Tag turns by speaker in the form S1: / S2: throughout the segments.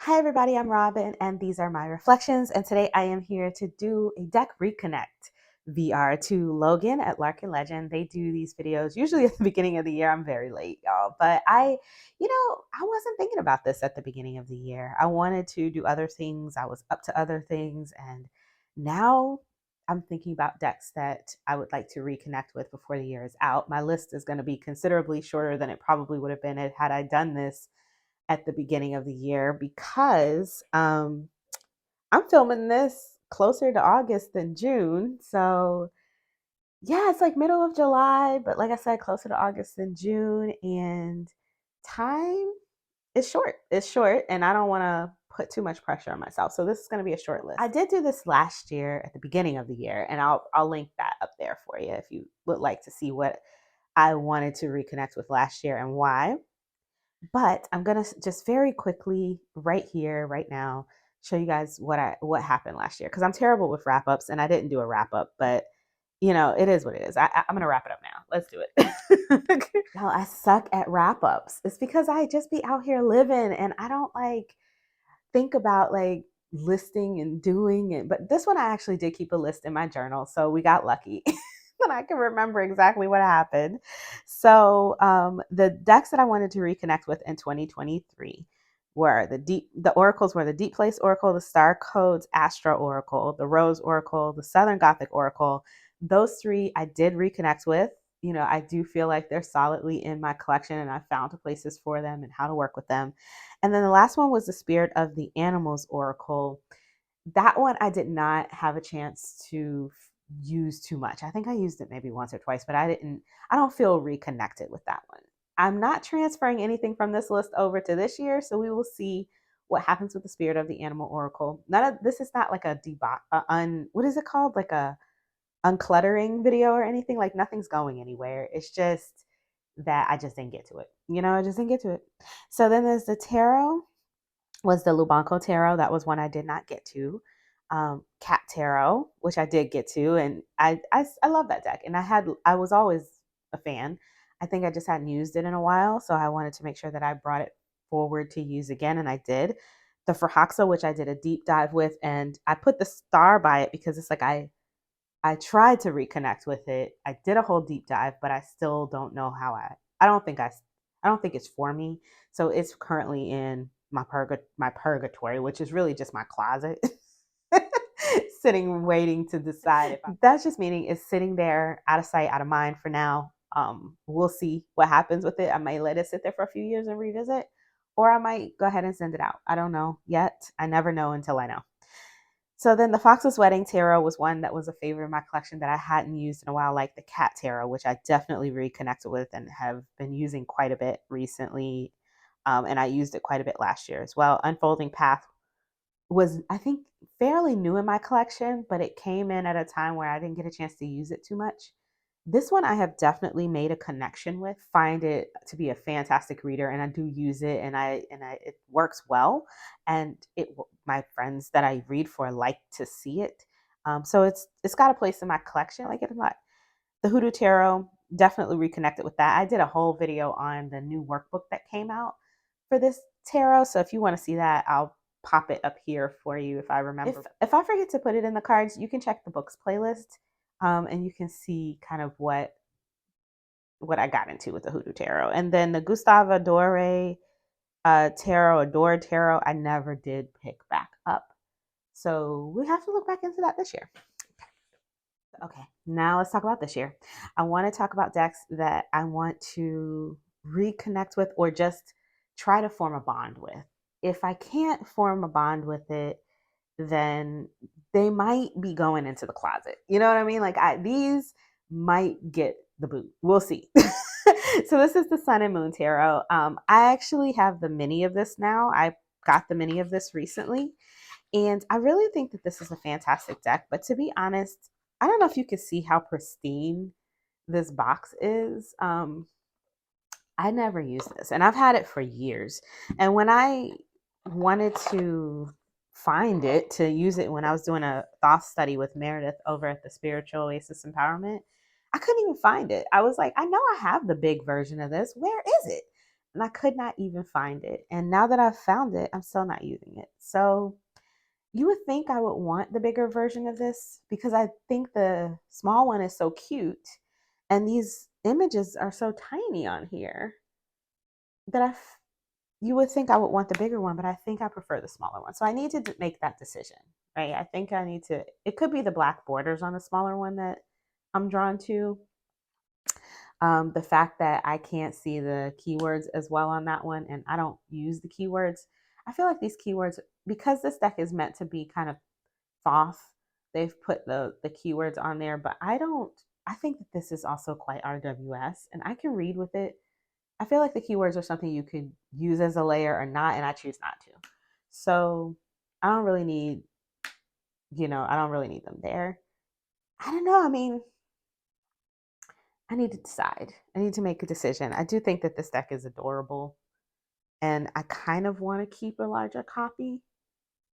S1: Hi everybody, I'm Robin and these are my reflections, and today I am here to do a deck reconnect VR to Logan at LarkandLegend. They do these videos usually at the beginning of the year. I'm very late, y'all, but I wasn't thinking about this at the beginning of the year. I wanted to do other things. I was up to other things, and now I'm thinking about decks that I would like to reconnect with before the year is out. My list is going to be considerably shorter than it probably would have been had I done this at the beginning of the year because I'm filming this closer to August than June. So, yeah, it's like middle of July, but like I said, closer to August than June. And time is short. It's short, and I don't want to put too much pressure on myself. So, this is going to be a short list. I did do this last year at the beginning of the year, and I'll link that up there for you if you would like to see what I wanted to reconnect with last year and why. But I'm gonna just very quickly, right here, right now, show you guys what happened last year because I'm terrible with wrap ups, and I didn't do a wrap up, but it is what it is. I'm gonna wrap it up now. Let's do it. Y'all, I suck at wrap ups. It's because I just be out here living, and I don't like think about like listing and doing it. But this one, I actually did keep a list in my journal, so we got lucky. And I can remember exactly what happened. So the decks that I wanted to reconnect with in 2023 were the oracles were the Deep Place Oracle, the Star Codes Astro Oracle, the Rose Oracle, the Southern Gothic Oracle. Those three I did reconnect with. I do feel like they're solidly in my collection, and I found the places for them and how to work with them. And then the last one was the Spirit of the Animals Oracle. That one I did not have a chance to use too much. I think I used it maybe once or twice, but I don't feel reconnected with that one. I'm not transferring anything from this list over to this year, so we will see what happens with the Spirit of the Animal Oracle. None of this is not like what is it called? Like a uncluttering video or anything. Like nothing's going anywhere. It's just that I just didn't get to it. I just didn't get to it. So then there's the tarot, was the Lubanco tarot. That was one I did not get to. Cat tarot, which I did get to, and I love that deck. And I was always a fan. I think I just hadn't used it in a while, so I wanted to make sure that I brought it forward to use again, and I did. The Frahaxa, which I did a deep dive with, and I put the star by it because it's like I tried to reconnect with it. I did a whole deep dive, but I still don't know how I don't think it's for me. So it's currently in my purgatory, which is really just my closet. Sitting waiting to decide that's just meaning it's sitting there out of sight, out of mind for now. We'll see what happens with it. I might let it sit there for a few years and revisit, or I might go ahead and send it out. I don't know yet. I never know until I know. So then the Fox's Wedding Tarot was one that was a favorite in my collection that I hadn't used in a while, like the Cat Tarot, which I definitely reconnected with and have been using quite a bit recently. And I used it quite a bit last year as well. Unfolding Path was, I think, fairly new in my collection, but it came in at a time where I didn't get a chance to use it too much. This one I have definitely made a connection with, find it to be a fantastic reader, and I do use it, and it works well, and my friends that I read for like to see it. So it's got a place in my collection. I like it a lot. The Hoodoo Tarot, definitely reconnected with that. I did a whole video on the new workbook that came out for this tarot, so if you want to see that, I'll pop it up here for you if I remember. If I forget to put it in the cards, you can check the books playlist, and you can see kind of what I got into with the Hoodoo Tarot. And then the Gustave Adore Tarot, I never did pick back up. So we have to look back into that this year. Okay, now let's talk about this year. I want to talk about decks that I want to reconnect with or just try to form a bond with. If I can't form a bond with it, then they might be going into the closet. You know what I mean? Like these might get the boot. We'll see. So this is the Sun and Moon Tarot. I actually have the mini of this now. I got the mini of this recently, and I really think that this is a fantastic deck. But to be honest, I don't know if you can see how pristine this box is. I never used this, and I've had it for years. And when I wanted to find it to use it when I was doing a thought study with Meredith over at the Spiritual Oasis Empowerment, I couldn't even find it. I was like, I know I have the big version of this. Where is it? and I could not even find it. And now that I've found it, I'm still not using it. So you would think I would want the bigger version of this because I think the small one is so cute and these images are so tiny on here that you would think I would want the bigger one, but I think I prefer the smaller one. So I need to make that decision, right? I think I need to, it could be the black borders on the smaller one that I'm drawn to. The fact that I can't see the keywords as well on that one, and I don't use the keywords. I feel like these keywords, because this deck is meant to be kind of soft, they've put the keywords on there, but I think that this is also quite RWS and I can read with it. I feel like the keywords are something you could use as a layer or not, and I choose not to. So I don't really need, I don't really need them there. I don't know. I mean, I need to decide. I need to make a decision. I do think that this deck is adorable, and I kind of want to keep a larger copy,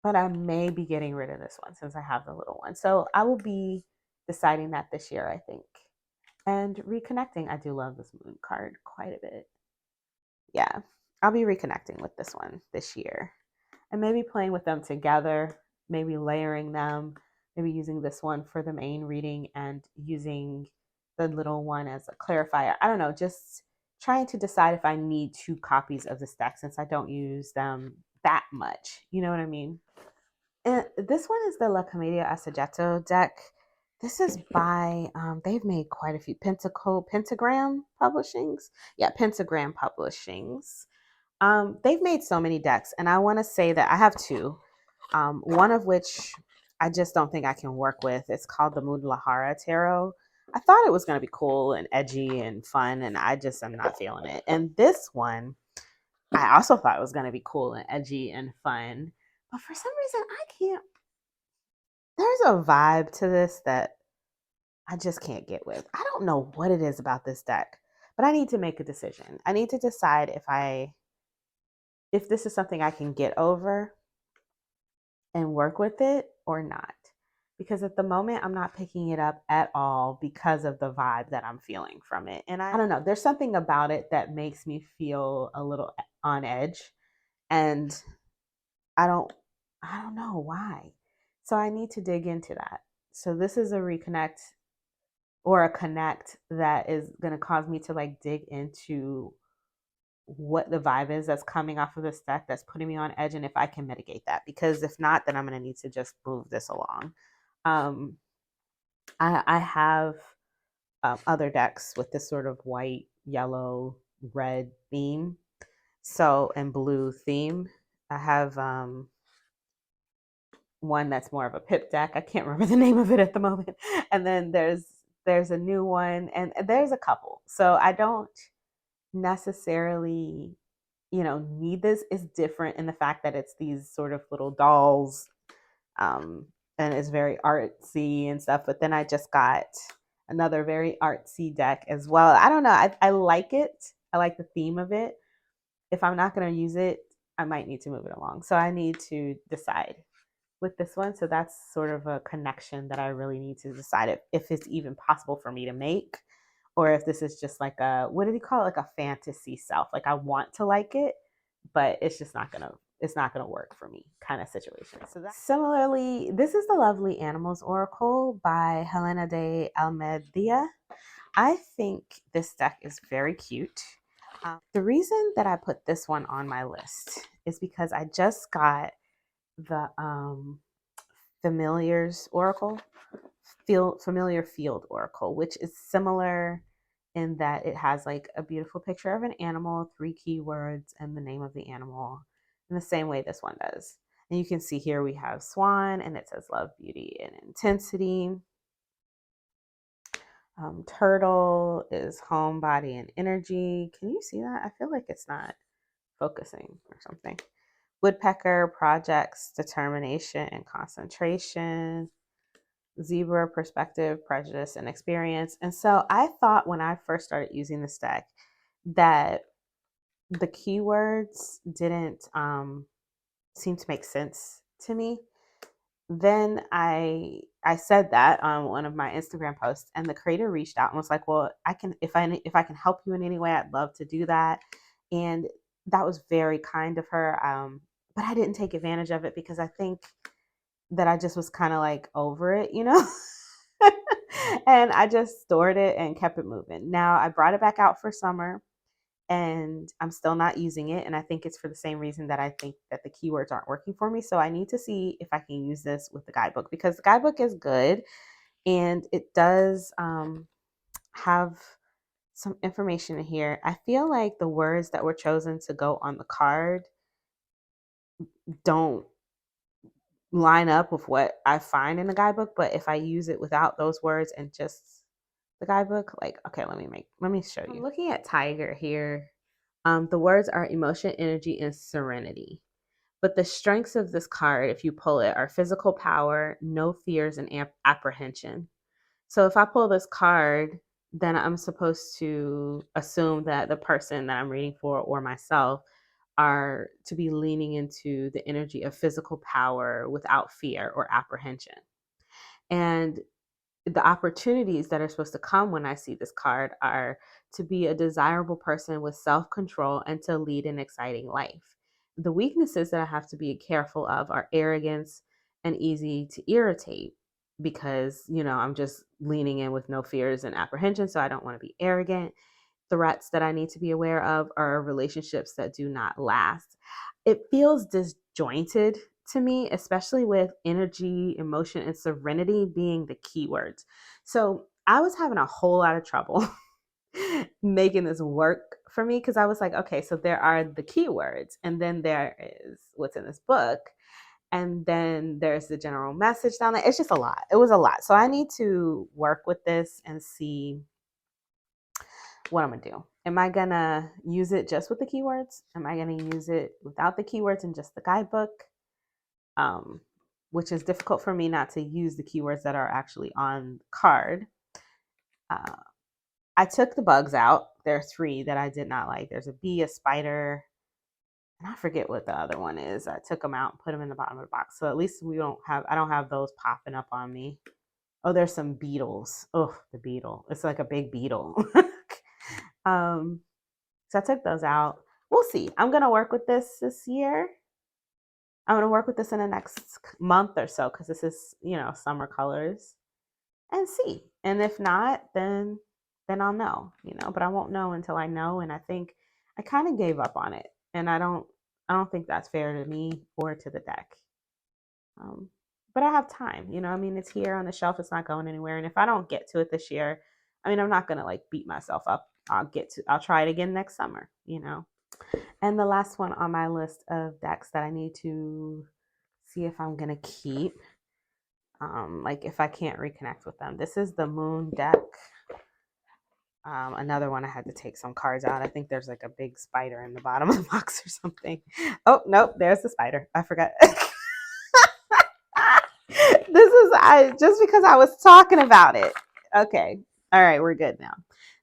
S1: but I may be getting rid of this one since I have the little one. So I will be deciding that this year, I think. And reconnecting, I do love this moon card quite a bit. Yeah, I'll be reconnecting with this one this year and maybe playing with them together, maybe layering them, maybe using this one for the main reading and using the little one as a clarifier. I don't know, just trying to decide if I need 2 copies of this deck since I don't use them that much. You know what I mean? And this one is the La Commedia Assaggetto deck. This is by, they've made quite a few, Pentagram Publishings. Yeah, Pentagram Publishings. They've made so many decks, and I want to say that I have 2. One of which I just don't think I can work with. It's called the Lahara Tarot. I thought it was going to be cool and edgy and fun, and I just am not feeling it. And this one, I also thought it was going to be cool and edgy and fun, but for some reason, I can't. There's a vibe to this that I just can't get with. I don't know what it is about this deck, but I need to make a decision. I need to decide if this is something I can get over and work with it or not. Because at the moment, I'm not picking it up at all because of the vibe that I'm feeling from it. And I don't know, there's something about it that makes me feel a little on edge. And I don't know why. So I need to dig into that. So this is a reconnect or a connect that is going to cause me to like dig into what the vibe is that's coming off of this deck that's putting me on edge and if I can mitigate that, because if not, then I'm going to need to just move this along. I have other decks with this sort of white, yellow, red theme, and blue theme. I have one that's more of a pip deck. I can't remember the name of it at the moment. And then there's a new one, and there's a couple. So I don't necessarily, need this. Is different in the fact that it's these sort of little dolls, and it's very artsy and stuff. But then I just got another very artsy deck as well. I don't know. I like it. I like the theme of it. If I'm not going to use it, I might need to move it along. So I need to decide with this one. So that's sort of a connection that I really need to decide if it's even possible for me to make, or if this is just like what did he call it? Like a fantasy self. Like I want to like it, but it's just not gonna work for me kind of situation. So similarly, this is the Lovely Animals Oracle by Helena de Almedia. I think this deck is very cute. The reason that I put this one on my list is because I just got the Familiars Oracle, Familiar Field Oracle, which is similar in that it has like a beautiful picture of an animal, 3 keywords, and the name of the animal in the same way this one does. And you can see here we have Swan, and it says love, beauty, and intensity. Turtle is home, body, and energy. Can you see that? I feel like it's not focusing or something. Woodpecker, projects, determination, and concentration. Zebra, perspective, prejudice, and experience. And so I thought when I first started using this deck that the keywords didn't seem to make sense to me. Then I said that on one of my Instagram posts, and the creator reached out and was like, "Well, I can if I can help you in any way, I'd love to do that." And that was very kind of her. But I didn't take advantage of it because I think that I just was kind of like over it, you know? And I just stored it and kept it moving. Now I brought it back out for summer and I'm still not using it. And I think it's for the same reason that I think that the keywords aren't working for me. So I need to see if I can use this with the guidebook, because the guidebook is good and it does have some information in here. I feel like the words that were chosen to go on the card don't line up with what I find in the guidebook, but if I use it without those words and just the guidebook, like, okay, let me show you. I'm looking at Tiger here. The words are emotion, energy, and serenity. But the strengths of this card, if you pull it, are physical power, no fears, and apprehension. So if I pull this card, then I'm supposed to assume that the person that I'm reading for or myself are to be leaning into the energy of physical power without fear or apprehension. And the opportunities that are supposed to come when I see this card are to be a desirable person with self-control and to lead an exciting life. The weaknesses that I have to be careful of are arrogance and easy to irritate, because, I'm just leaning in with no fears and apprehension, so I don't want to be arrogant. Threats that I need to be aware of are relationships that do not last. It feels disjointed to me, especially with energy, emotion, and serenity being the keywords. So I was having a whole lot of trouble making this work for me, because I was like, okay, so there are the keywords, and then there is what's in this book, and then there's the general message down there. It's just a lot. It was a lot. So I need to work with this and see what I'm gonna do. Am I gonna use it just with the keywords? Am I gonna use it without the keywords and just the guidebook? Which is difficult for me not to use the keywords that are actually on the card. I took the bugs out. There are 3 that I did not like. There's a bee, a spider, and I forget what the other one is. I took them out and put them in the bottom of the box. So at least I don't have those popping up on me. Oh, there's some beetles. Oh, the beetle. It's like a big beetle. So I took those out. We'll see. I'm going to work with this year. I'm going to work with this in the next month or so, because this is, summer colors, and see. And if not, then I'll know, but I won't know until I know. And I think I kind of gave up on it, and I don't think that's fair to me or to the deck. But I have time, it's here on the shelf. It's not going anywhere. And if I don't get to it this year, I'm not going to like beat myself up. I'll try it again next summer, And the last one on my list of decks that I need to see if I'm going to keep, like if I can't reconnect with them. This is the Moon deck. Another one I had to take some cards out. I think there's like a big spider in the bottom of the box or something. Oh, nope, there's the spider. I forgot. Just because I was talking about it. Okay. All right, we're good now.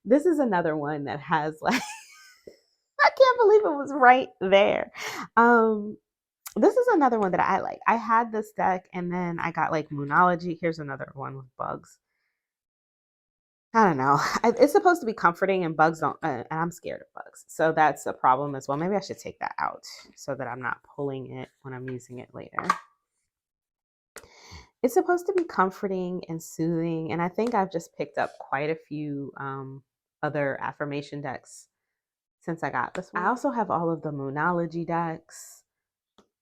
S1: This is another one that has like I can't believe it was right there. This is another one that I like. I had this deck and then I got like Moonology. Here's another one with bugs. I don't know. It's supposed to be comforting, and bugs don't, and I'm scared of bugs. So that's a problem as well. Maybe I should take that out so that I'm not pulling it when I'm using it later. It's supposed to be comforting and soothing, and I think I've just picked up quite a few other affirmation decks since I got this one. I also have all of the Moonology decks.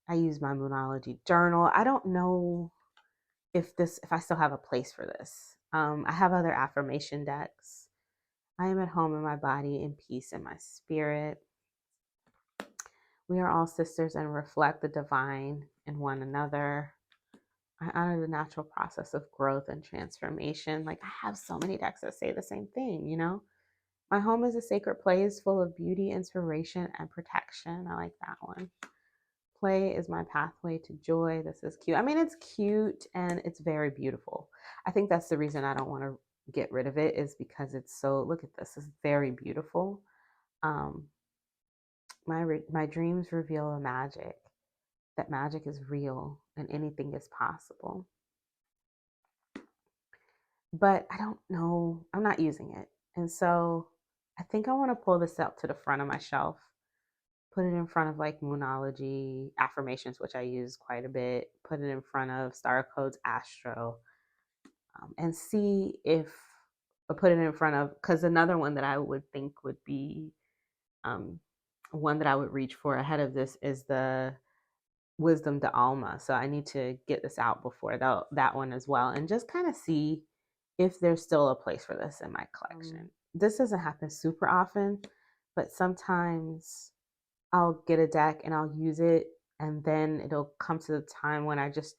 S1: I use my Moonology journal. I don't know if I still have a place for this. I have other affirmation decks. I am at home in my body, in peace in my spirit. We are all sisters and reflect the divine in one another. I honor the natural process of growth and transformation. Like, I have so many decks that say the same thing, My home is a sacred place full of beauty, inspiration, and protection. I like that one. Play is my pathway to joy. This is cute. It's cute and it's very beautiful. I think that's the reason I don't want to get rid of it, is because it's so, look at this. It's very beautiful. My dreams reveal a magic. That magic is real and anything is possible. But I don't know. I'm not using it. And so I think I want to pull this up to the front of my shelf put it in front of like Moonology, affirmations, which I use quite a bit, put it in front of Star Codes, Astro, and see if, or put it in front of, because another one that I would think would be um, one that I would reach for ahead of this is the Wisdom de Alma. So I need to get this out before that one as well, and just kind of see if there's still a place for this in my collection. This doesn't happen super often, but sometimes I'll get a deck and I'll use it, and then it'll come to the time when I just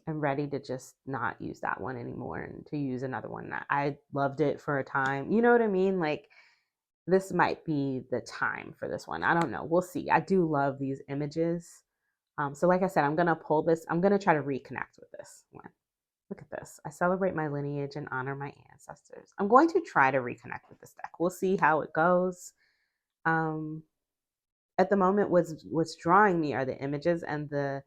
S1: am ready to just not use that one anymore and to use another one that I loved it for a time. You know what I mean? Like, this might be the time for this one. I don't know. We'll see. I do love these images. So like I said, I'm going to pull this. I'm going to try to reconnect with this one. Look at this. I celebrate my lineage and honor my ancestors. I'm going to try to reconnect with this deck. We'll see how it goes. At the moment, what's drawing me are the images, and the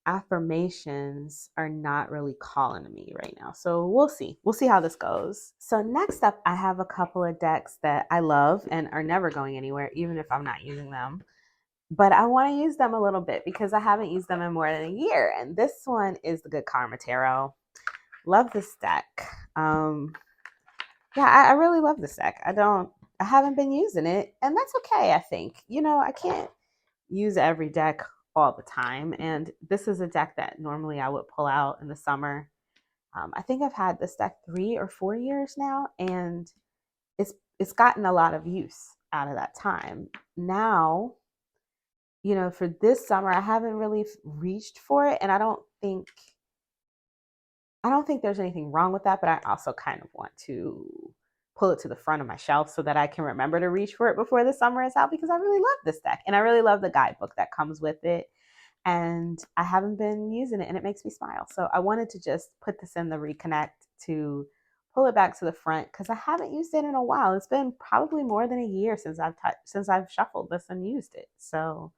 S1: affirmations are not really calling to me right now. So we'll see. We'll see how this goes. So next up, I have a couple of decks that I love and are never going anywhere, even if I'm not using them. But I want to use them a little bit because I haven't used them in more than a year. And this one is the Good Karma Tarot. Love this deck. I really love this deck. I haven't been using it, and that's okay, I think. I can't use every deck all the time, and this is a deck that normally I would pull out in the summer. I think I've had this deck 3 or 4 years now, and it's gotten a lot of use out of that time. Now, for this summer, I haven't really reached for it, and I don't think there's anything wrong with that, but I also kind of want to pull it to the front of my shelf so that I can remember to reach for it before the summer is out, because I really love this deck and I really love the guidebook that comes with it. And I haven't been using it, and it makes me smile. So I wanted to just put this in the Reconnect to pull it back to the front, because I haven't used it in a while. It's been probably more than a year since I've shuffled this and used it. So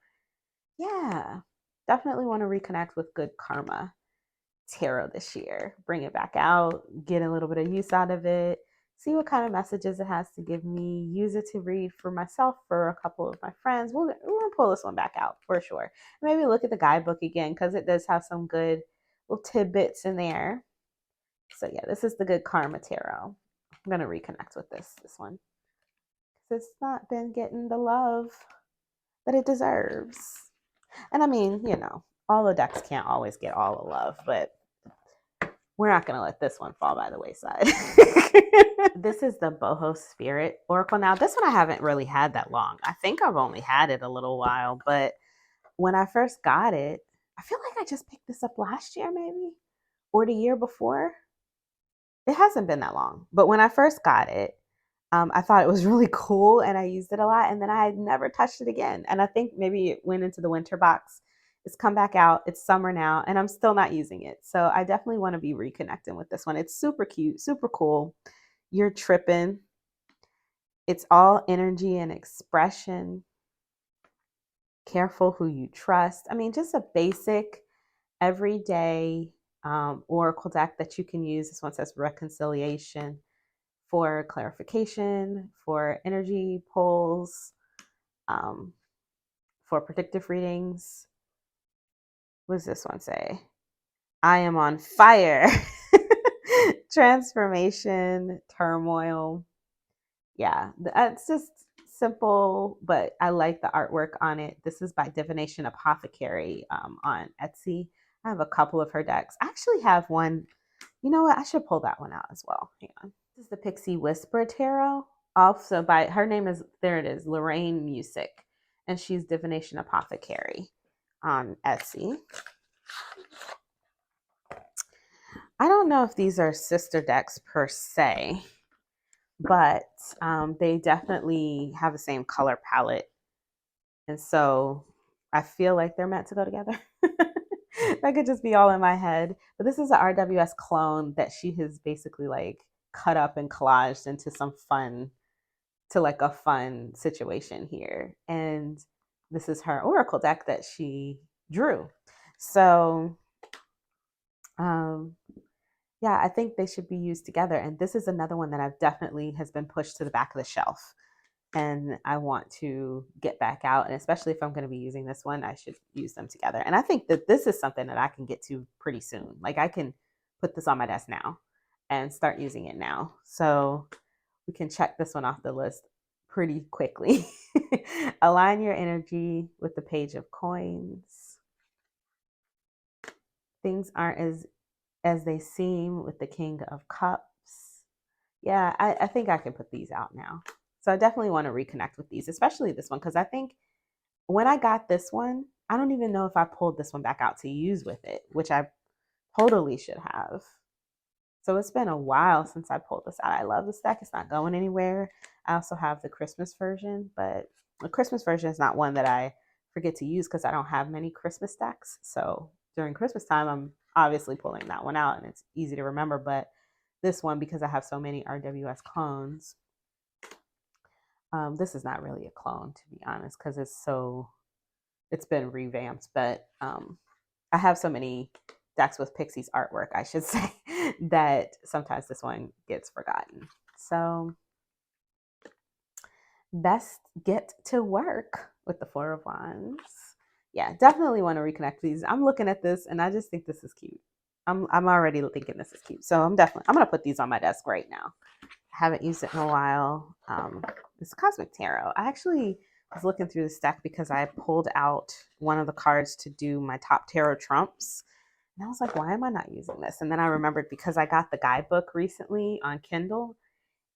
S1: yeah, definitely want to reconnect with Good Karma Tarot this year. Bring it back out, get a little bit of use out of it, see what kind of messages it has to give me, use it to read for myself, for a couple of my friends. We're going to pull this one back out for sure. Maybe look at the guidebook again, because it does have some good little tidbits in there. So yeah, this is the Good Karma Tarot. I'm going to reconnect with this one, because it's not been getting the love that it deserves. And I mean, all the decks can't always get all the love, but we're not going to let this one fall by the wayside. This is the Boho Spirit Oracle. Now, this one I haven't really had that long. I think I've only had it a little while, but when I first got it, I feel like I just picked this up last year maybe, or the year before. It hasn't been that long, but when I first got it, I thought it was really cool and I used it a lot, and then I had never touched it again. And I think maybe it went into the winter box. It's come back out. It's summer now, and I'm still not using it. So I definitely want to be reconnecting with this one. It's super cute, super cool. You're tripping. It's all energy and expression. Careful who you trust. I mean, just a basic, everyday oracle deck that you can use. This one says reconciliation, for clarification, for energy pulls, for predictive readings. What does this one say? I am on fire. Transformation, turmoil. Yeah, it's just simple, but I like the artwork on it. This is by Divination Apothecary on Etsy. I have a couple of her decks. I actually have one. You know what? I should pull that one out as well. Hang on. This is the Pixie Whisper Tarot. Also by, her name is, there it is, Lorraine Music. And she's Divination Apothecary on Etsy. I don't know if these are sister decks per se, but they definitely have the same color palette. And so I feel like they're meant to go together. That could just be all in my head. But this is an RWS clone that she has basically like cut up and collaged into a fun situation here. And this is her oracle deck that she drew. So yeah, I think they should be used together. And this is another one that I've definitely has been pushed to the back of the shelf. and I want to get back out. And especially if I'm going to be using this one, I should use them together. And I think that this is something that I can get to pretty soon. Like I can put this on my desk now and start using it now. So we can check this one off the list pretty quickly. Align your energy with the Page of Coins. Things aren't as they seem with the King of Cups. Yeah, I think I can put these out now. So I definitely want to reconnect with these, especially this one, because I think when I got this one, I don't even know if I pulled this one back out to use with it, which I totally should have. So it's been a while since I pulled this out. I love this deck. It's not going anywhere. I also have the Christmas version, but the Christmas version is not one that I forget to use because I don't have many Christmas decks. So during Christmas time, I'm obviously pulling that one out and it's easy to remember. But this one, because I have so many RWS clones, this is not really a clone, to be honest, because it's been revamped. But I have so many decks with Pixie's artwork, I should say, that sometimes this one gets forgotten. So best get to work with the Four of Wands. Yeah, definitely want to reconnect these. I'm looking at this and I just think this is cute. I'm already thinking this is cute. So I'm gonna put these on my desk right now. I haven't used it in a while. It's Cosmic Tarot. I actually was looking through this deck because I pulled out one of the cards to do my top tarot trumps. And I was like, why am I not using this? And then I remembered because I got the guidebook recently on Kindle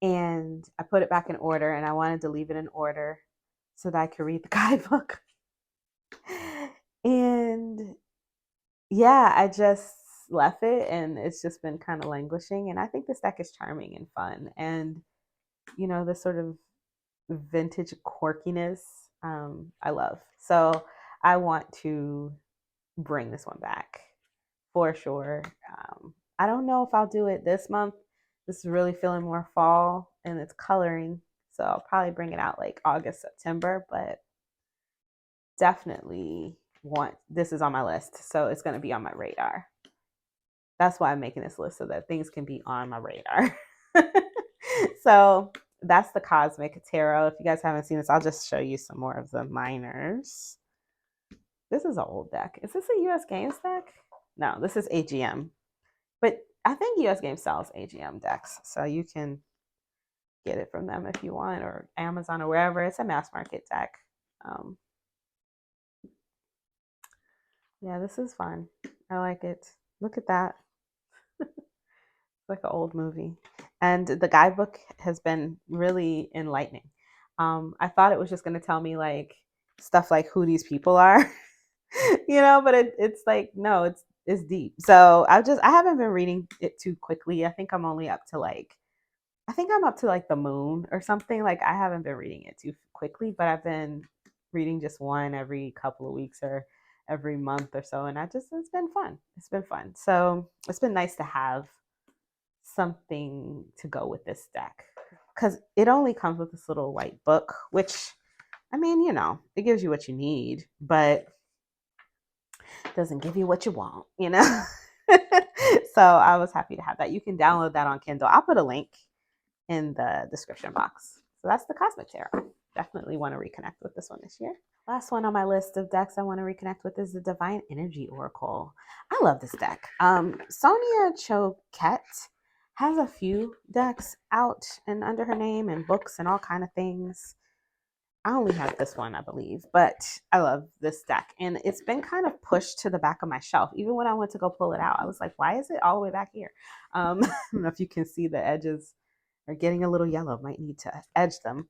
S1: and I put it back in order and I wanted to leave it in order so that I could read the guidebook. And yeah, I just left it and it's just been kind of languishing. And I think this deck is charming and fun. And, you know, the sort of vintage quirkiness I love. So I want to bring this one back for sure. I don't know if I'll do it this month. This is really feeling more fall and it's coloring. So I'll probably bring it out like August, September, but definitely this is on my list. So it's going to be on my radar. That's why I'm making this list so that things can be on my radar. So that's the Cosmic Tarot. If you guys haven't seen this, I'll just show you some more of the minors. This is an old deck. Is this a US Games deck? No, this is AGM. But I think US Games sells AGM decks. So you can get it from them if you want, or Amazon or wherever. It's a mass market deck. Yeah, this is fun. I like it. Look at that. Like an old movie. And the guidebook has been really enlightening. I thought it was just going to tell me like stuff like who these people are, you know, but it's like, no, it's deep. So I haven't been reading it too quickly. I think I'm up to like the moon or something. Like I haven't been reading it too quickly, but I've been reading just one every couple of weeks or every month or so. And it's been fun. It's been fun. So it's been nice to have something to go with this deck because it only comes with this little white book, which I mean, you know, it gives you what you need, but doesn't give you what you want, you know. So I was happy to have that. You can download that on Kindle. I'll put a link in the description box. So that's the Cosmic Tarot. Definitely want to reconnect with this one this year. Last one on my list of decks I want to reconnect with is the Divine Energy Oracle. I love this deck. Sonia Choquette has a few decks out and under her name and books and all kind of things. I only have this one, I believe, but I love this deck. And it's been kind of pushed to the back of my shelf. Even when I went to go pull it out, I was like, why is it all the way back here? I don't know if you can see the edges are getting a little yellow. Might need to edge them.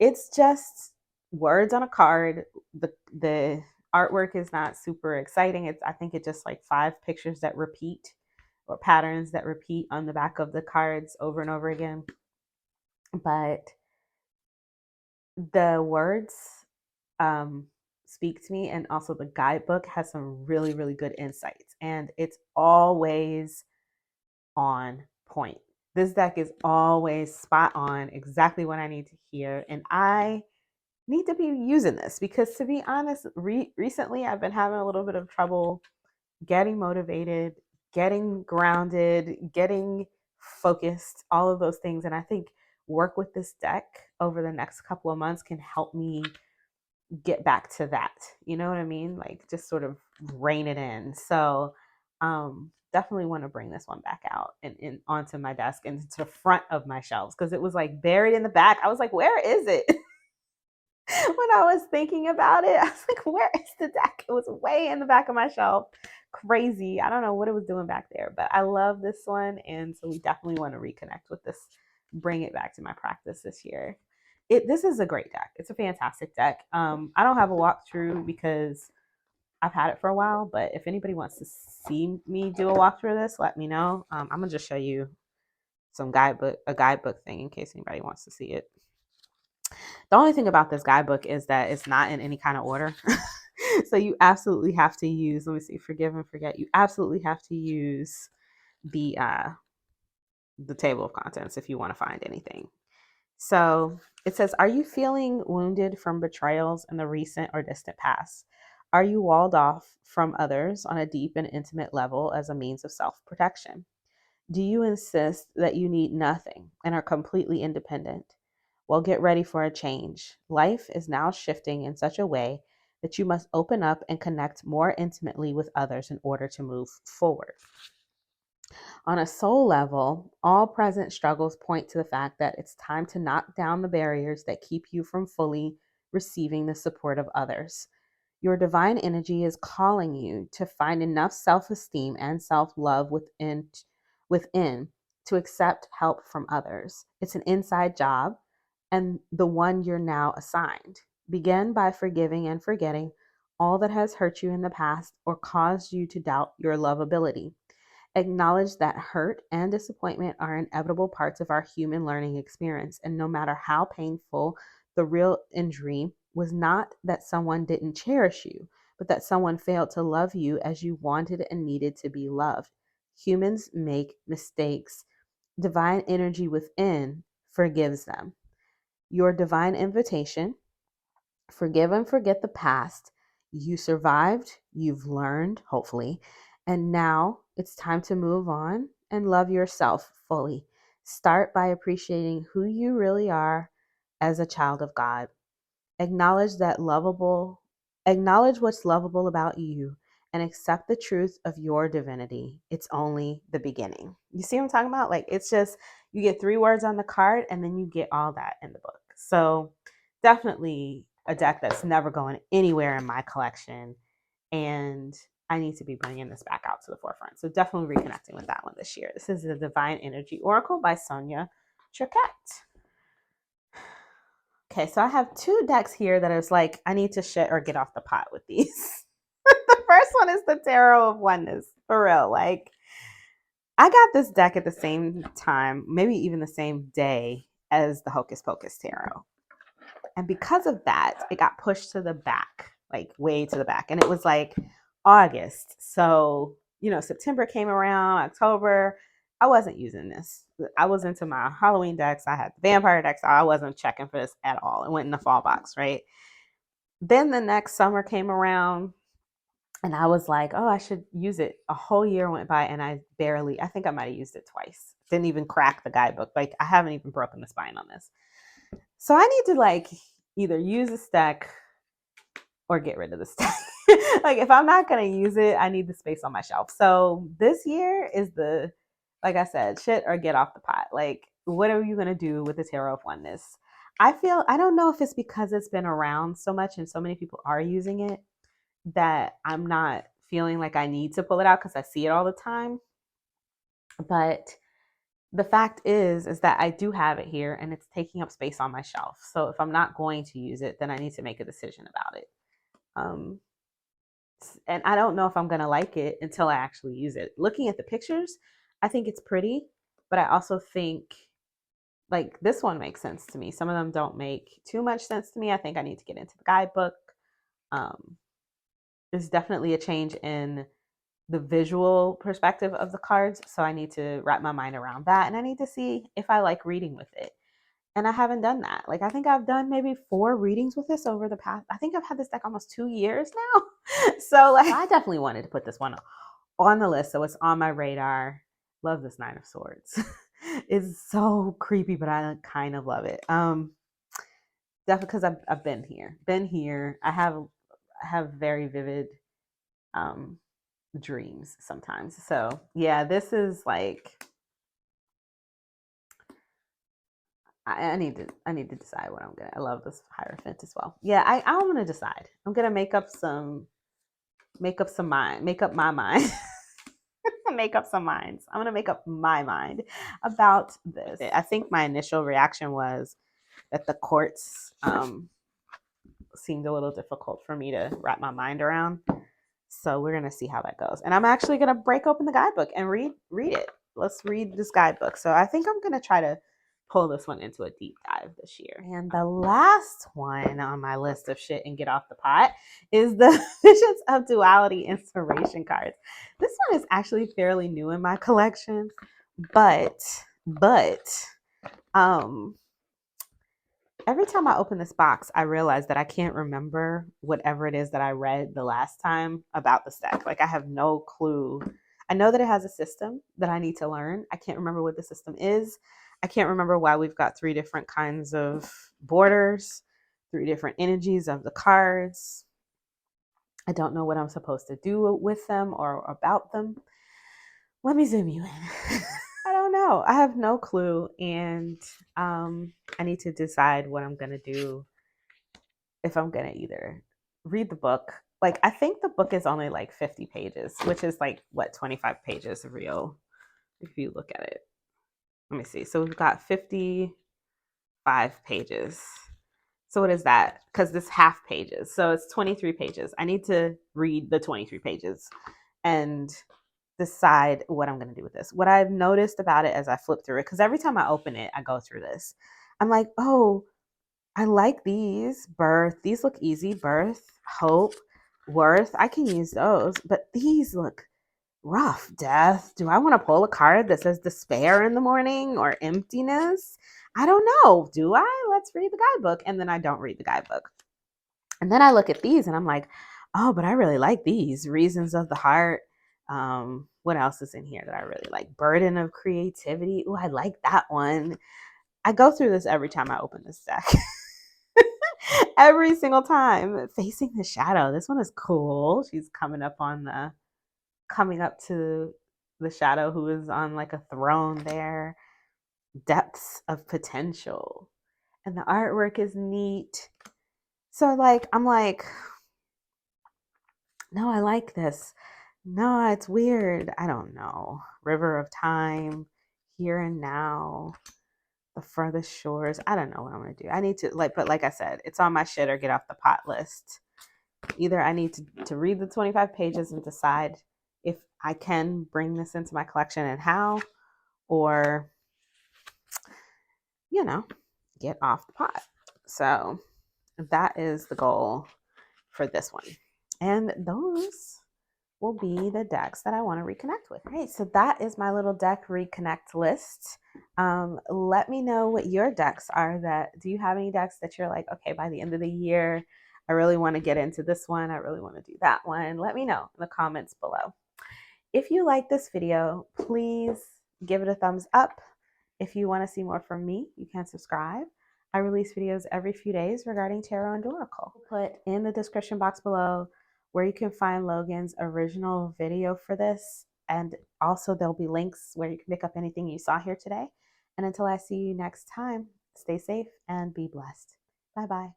S1: It's just words on a card. The artwork is not super exciting. I think it's just like 5 pictures that repeat or patterns that repeat on the back of the cards over and over again. But the words speak to me, and also the guidebook has some really, really good insights, and it's always on point. This deck is always spot on, exactly what I need to hear, and I need to be using this because, to be honest, recently I've been having a little bit of trouble getting motivated, getting grounded, getting focused, all of those things. And I think work with this deck over the next couple of months can help me get back to that. You know what I mean? Like just sort of rein it in. So definitely want to bring this one back out and onto my desk and to the front of my shelves because it was like buried in the back. I was like, where is it? When I was thinking about it, I was like, where is the deck? It was way in the back of my shelf. Crazy. I don't know what it was doing back there, but I love this one. And so we definitely want to reconnect with this, bring it back to my practice this year. This is a great deck. It's a fantastic deck. I don't have a walkthrough because I've had it for a while, but if anybody wants to see me do a walkthrough of this, let me know. I'm gonna just show you a guidebook thing in case anybody wants to see it. The only thing about this guidebook is that it's not in any kind of order. So you absolutely have to use, let me see, forgive and forget. You absolutely have to use the table of contents if you want to find anything. So it says, are you feeling wounded from betrayals in the recent or distant past? Are you walled off from others on a deep and intimate level as a means of self-protection? Do you insist that you need nothing and are completely independent? Well, get ready for a change. Life is now shifting in such a way that you must open up and connect more intimately with others in order to move forward. On a soul level, all present struggles point to the fact that it's time to knock down the barriers that keep you from fully receiving the support of others. Your divine energy is calling you to find enough self-esteem and self-love within to accept help from others. It's an inside job and the one you're now assigned. Begin by forgiving and forgetting all that has hurt you in the past or caused you to doubt your lovability. Acknowledge that hurt and disappointment are inevitable parts of our human learning experience, and no matter how painful, the real injury was not that someone didn't cherish you, but that someone failed to love you as you wanted and needed to be loved. Humans make mistakes. Divine energy within forgives them. Your divine invitation: forgive and forget the past. You survived, you've learned, hopefully, and now it's time to move on and love yourself fully. Start by appreciating who you really are as a child of God. Acknowledge what's lovable about you and accept the truth of your divinity. It's only the beginning. You see what I'm talking about? Like, it's just, you get 3 words on the card and then you get all that in the book. So definitely a deck that's never going anywhere in my collection. And I need to be bringing this back out to the forefront. So definitely reconnecting with that one this year. This is the Divine Energy Oracle by Sonia Choquette. Okay, so I have 2 decks here that is like, I need to shit or get off the pot with these. The first one is the Tarot of Oneness, for real. Like, I got this deck at the same time, maybe even the same day as the Hocus Pocus Tarot. And because of that, it got pushed to the back, like way to the back. And it was like August. So, September came around, October. I wasn't using this. I was into my Halloween decks. I had the vampire decks. I wasn't checking for this at all. It went in the fall box, right? Then the next summer came around and I was like, oh, I should use it. A whole year went by and I think I might have used it twice. Didn't even crack the guidebook. Like, I haven't even broken the spine on this. So I need to like either use this deck or get rid of this deck. Like, if I'm not going to use it, I need the space on my shelf. So this year is like I said, shit or get off the pot. Like, what are you going to do with the Tarot of Oneness? I don't know if it's because it's been around so much and so many people are using it that I'm not feeling like I need to pull it out because I see it all the time. But the fact is that I do have it here and it's taking up space on my shelf. So if I'm not going to use it, then I need to make a decision about it. And I don't know if I'm going to like it until I actually use it. Looking at the pictures, I think it's pretty, but I also think like this one makes sense to me. Some of them don't make too much sense to me. I think I need to get into the guidebook. There's definitely a change in the visual perspective of the cards. So I need to wrap my mind around that. And I need to see if I like reading with it. And I haven't done that. Like, I think I've done maybe 4 readings with this over the past, I think I've had this deck almost 2 years now. So like, I definitely wanted to put this one on the list. So it's on my radar. Love this 9 of Swords. It's so creepy, but I kind of love it. Definitely because I've been here. Been here. I have very vivid um dreams sometimes. So yeah, this is like I need to decide what I'm gonna. I love this Hierophant as well. Yeah, I want to decide. I'm gonna make up my mind. Make up some minds. I'm gonna make up my mind about this. I think my initial reaction was that the courts seemed a little difficult for me to wrap my mind around. So we're gonna see how that goes. And I'm actually gonna break open the guidebook and read it. Let's read this guidebook. So I think I'm gonna try to pull this one into a deep dive this year. And the last one on my list of shit and get off the pot is the Visions of Duality inspiration cards. This one is actually fairly new in my collection, but um every time I open this box, I realize that I can't remember whatever it is that I read the last time about this deck. Like, I have no clue. I know that it has a system that I need to learn. I can't remember what the system is. I can't remember why we've got 3 different kinds of borders, 3 different energies of the cards. I don't know what I'm supposed to do with them or about them. Let me zoom you in. I don't know. I have no clue. And I need to decide what I'm going to do, if I'm going to either read the book. Like, I think the book is only like 50 pages, which is like, what, 25 pages of real, if you look at it. Let me see. So we've got 55 pages. So what is that? Because this half pages. So it's 23 pages. I need to read the 23 pages and decide what I'm going to do with this. What I've noticed about it as I flip through it, because every time I open it, I go through this. I'm like, oh, I like these. Birth. These look easy. Birth, hope, worth. I can use those. But these look rough. Death. Do I want to pull a card that says despair in the morning or emptiness? I don't know. Do I? Let's read the guidebook. And then I don't read the guidebook. And then I look at these and I'm like, oh, but I really like these. Reasons of the heart. What else is in here that I really like? Burden of creativity. Oh, I like that one. I go through this every time I open this deck. Every single time. Facing the shadow. This one is cool. She's coming up to the shadow, who is on like a throne there. Depths of potential. And the artwork is neat. So like, I'm like, no, I like this. No, it's weird. I don't know. River of time, here and now, the furthest shores. I don't know what I'm gonna do. I need to but like I said, it's on my shit or get off the pot list. Either I need to read the 25 pages and decide if I can bring this into my collection and how, or get off the pot. So that is the goal for this one. And those will be the decks that I want to reconnect with. All right, so that is my little deck reconnect list. Let me know what your decks are. Do you have any decks that you're like, okay, by the end of the year, I really want to get into this one. I really want to do that one. Let me know in the comments below. If you like this video, please give it a thumbs up. If you want to see more from me, you can subscribe. I release videos every few days regarding tarot and oracle. I'll put in the description box below where you can find Logan's original video for this. And also there'll be links where you can pick up anything you saw here today. And until I see you next time, stay safe and be blessed. Bye-bye.